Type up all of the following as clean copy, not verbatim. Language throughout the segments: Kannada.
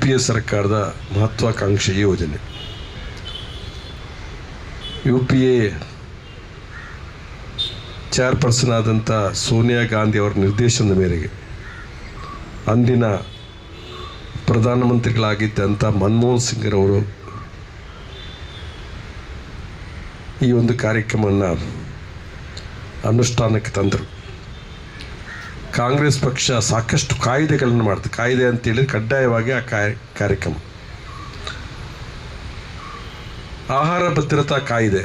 UPA ಸರ್ಕಾರದ ಮಹತ್ವಾಕಾಂಕ್ಷಿ ಯೋಜನೆ. UPA ಚೇರ್ಪರ್ಸನ್ ಆದಂಥ ಸೋನಿಯಾ ಗಾಂಧಿ ಅವರ ನಿರ್ದೇಶನದ ಮೇರೆಗೆ ಅಂದಿನ ಪ್ರಧಾನಮಂತ್ರಿಗಳಾಗಿದ್ದಂಥ ಮನಮೋಹನ್ ಸಿಂಗ್ರವರು ಈ ಒಂದು ಕಾರ್ಯಕ್ರಮವನ್ನು ಅನುಷ್ಠಾನಕ್ಕೆ ತಂದರು. ಕಾಂಗ್ರೆಸ್ ಪಕ್ಷ ಸಾಕಷ್ಟು ಕಾಯ್ದೆಗಳನ್ನು ಮಾಡ್ತು. ಕಾಯ್ದೆ ಅಂತೇಳಿದ್ರೆ ಕಡ್ಡಾಯವಾಗಿ ಆ ಕಾರ್ಯಕ್ರಮ ಆಹಾರ ಭದ್ರತಾ ಕಾಯ್ದೆ,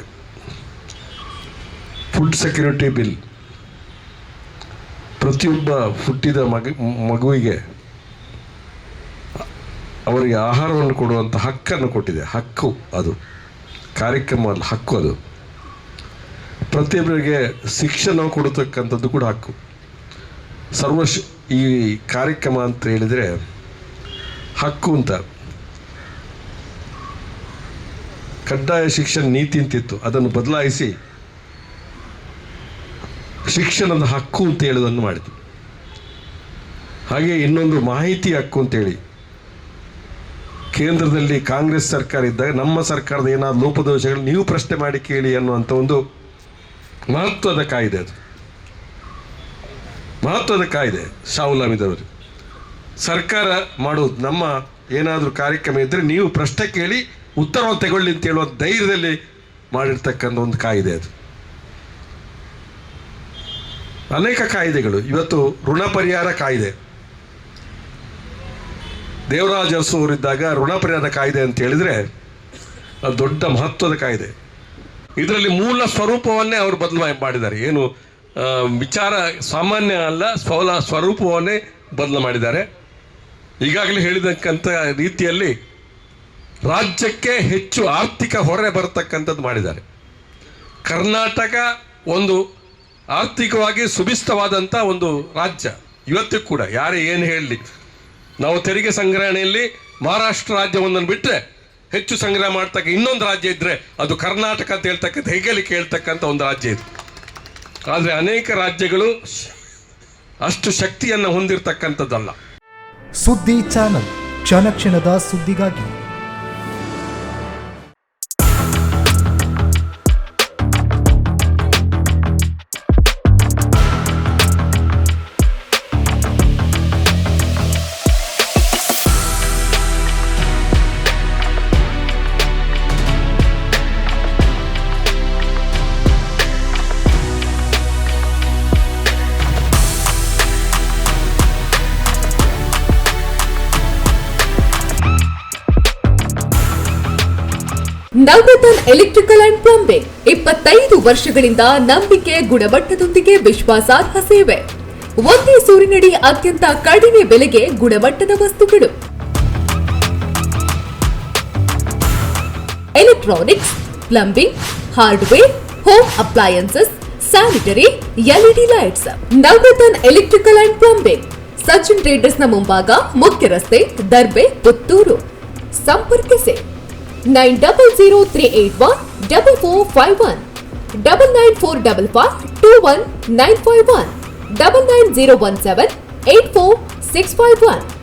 ಫುಡ್ ಸೆಕ್ಯೂರಿಟಿ ಬಿಲ್, ಪ್ರತಿಯೊಬ್ಬ ಹುಟ್ಟಿದ ಮಗುವಿಗೆ ಅವರಿಗೆ ಆಹಾರವನ್ನು ಕೊಡುವಂಥ ಹಕ್ಕನ್ನು ಕೊಟ್ಟಿದೆ. ಹಕ್ಕು ಅದು ಕಾರ್ಯಕ್ರಮ ಅಲ್ಲ, ಹಕ್ಕು ಅದು. ಪ್ರತಿಯೊಬ್ಬರಿಗೆ ಶಿಕ್ಷಣ ಕೊಡತಕ್ಕಂಥದ್ದು ಕೂಡ ಹಕ್ಕು. ಈ ಕಾರ್ಯಕ್ರಮ ಅಂತ ಹೇಳಿದರೆ ಹಕ್ಕು ಅಂತ. ಕಡ್ಡಾಯ ಶಿಕ್ಷಣ ನೀತಿ ಅಂತಿತ್ತು, ಅದನ್ನು ಬದಲಾಯಿಸಿ ಶಿಕ್ಷಣದ ಹಕ್ಕು ಅಂತ ಹೇಳೋದನ್ನು ಮಾಡಿತು. ಹಾಗೆ ಇನ್ನೊಂದು ಮಾಹಿತಿ ಹಕ್ಕು ಅಂತೇಳಿ, ಕೇಂದ್ರದಲ್ಲಿ ಕಾಂಗ್ರೆಸ್ ಸರ್ಕಾರ ಇದ್ದಾಗ ನಮ್ಮ ಸರ್ಕಾರದ ಏನಾದ್ರು ಲೋಪದೋಷಗಳು ನೀವು ಪ್ರಶ್ನೆ ಮಾಡಿ ಕೇಳಿ ಅನ್ನುವಂಥ ಒಂದು ಮಹತ್ವದ ಕಾಯ್ದೆ. ಅದು ಮಹತ್ವದ ಕಾಯ್ದೆ. ಶಾಹುಲ್ ಹಮೀದ್ ಅವರು ಸರ್ಕಾರ ಮಾಡೋದು, ನಮ್ಮ ಏನಾದರೂ ಕಾರ್ಯಕ್ರಮ ಇದ್ದರೆ ನೀವು ಪ್ರಶ್ನೆ ಕೇಳಿ ಉತ್ತರವನ್ನು ತಗೊಳ್ಳಿ ಅಂತ ಹೇಳುವ ಧೈರ್ಯದಲ್ಲಿ ಮಾಡಿರ್ತಕ್ಕಂಥ ಒಂದು ಕಾಯ್ದೆ ಅದು. ಅನೇಕ ಕಾಯ್ದೆಗಳು ಇವತ್ತು. ಋಣ ಪರಿಹಾರ ಕಾಯ್ದೆ, ದೇವರಾಜ ಅರಸು ಅವರಿದ್ದಾಗ ಋಣ ಪರಿಹಾರ ಕಾಯ್ದೆ ಅಂತ ಹೇಳಿದರೆ ಅದು ದೊಡ್ಡ ಮಹತ್ವದ ಕಾಯ್ದೆ. ಇದರಲ್ಲಿ ಮೂಲ ಸ್ವರೂಪವನ್ನೇ ಅವರು ಬದಲಾವಣೆ ಮಾಡಿದ್ದಾರೆ. ಏನು ವಿಚಾರ ಸಾಮಾನ್ಯ ಅಲ್ಲ, ಸ್ವರೂಪವನ್ನೇ ಬದಲು ಮಾಡಿದ್ದಾರೆ. ಈಗಾಗಲೇ ಹೇಳಿದಕ್ಕಂಥ ರೀತಿಯಲ್ಲಿ ರಾಜ್ಯಕ್ಕೆ ಹೆಚ್ಚು ಆರ್ಥಿಕ ಹೊರೆ ಬರತಕ್ಕಂಥದ್ದು ಮಾಡಿದ್ದಾರೆ. ಕರ್ನಾಟಕ ಒಂದು ಆರ್ಥಿಕವಾಗಿ ಸುಭಿಸ್ತವಾದಂಥ ಒಂದು ರಾಜ್ಯ. ಇವತ್ತಿಗೂ ಕೂಡ ಯಾರೇ ಏನು ಹೇಳಲಿ, ನಾವು ತೆರಿಗೆ ಸಂಗ್ರಹಣೆಯಲ್ಲಿ ಮಹಾರಾಷ್ಟ್ರ ರಾಜ್ಯವೊಂದನ್ನು ಬಿಟ್ಟರೆ ಹೆಚ್ಚು ಸಂಗ್ರಹ ಮಾಡ್ತಕ್ಕ ಇನ್ನೊಂದು ರಾಜ್ಯ ಇದ್ದರೆ ಅದು ಕರ್ನಾಟಕ ಅಂತ ಹೇಳ್ತಕ್ಕಂಥ ಹೆಗ್ಗಳಿಕೆ ಹೇಳ್ತಕ್ಕಂಥ ಒಂದು ರಾಜ್ಯ ಇದು. ಆದರೆ ಅನೇಕ ರಾಜ್ಯಗಳು ಅಷ್ಟು ಶಕ್ತಿಯನ್ನು ಹೊಂದಿರತಕ್ಕಂಥದ್ದಲ್ಲ. ಸುದ್ದಿ ಚಾನಲ್, ಕ್ಷಣ ಕ್ಷಣದ ಸುದ್ದಿಗಾಗಿ. ನವರತ್ನ ಎಲೆಕ್ಟ್ರಿಕಲ್ ಅಂಡ್ ಪ್ಲಂಬಿಂಗ್ 25 ವರ್ಷಗಳಿಂದ ನಂಬಿಕೆ, ಗುಣಮಟ್ಟದೊಂದಿಗೆ ವಿಶ್ವಾಸಾರ್ಹ ಸೇವೆ. ಒಂದೇ ಸೂರಿನಡಿ ಅತ್ಯಂತ ಕಡಿಮೆ ಬೆಲೆಗೆ ಗುಣಮಟ್ಟದ ವಸ್ತುಗಳು. Electronics, plumbing, hardware, home appliances, sanitary, LED lights. Navaratna electrical and plumbing, Sachin ಟ್ರೇಡರ್ಸ್ನ ಮುಂಭಾಗ, ಮುಖ್ಯ ರಸ್ತೆ, ದರ್ಬೆ, ಪುತ್ತೂರು. ಸಂಪರ್ಕಿಸಿ 9003814451 9945521951 990178461.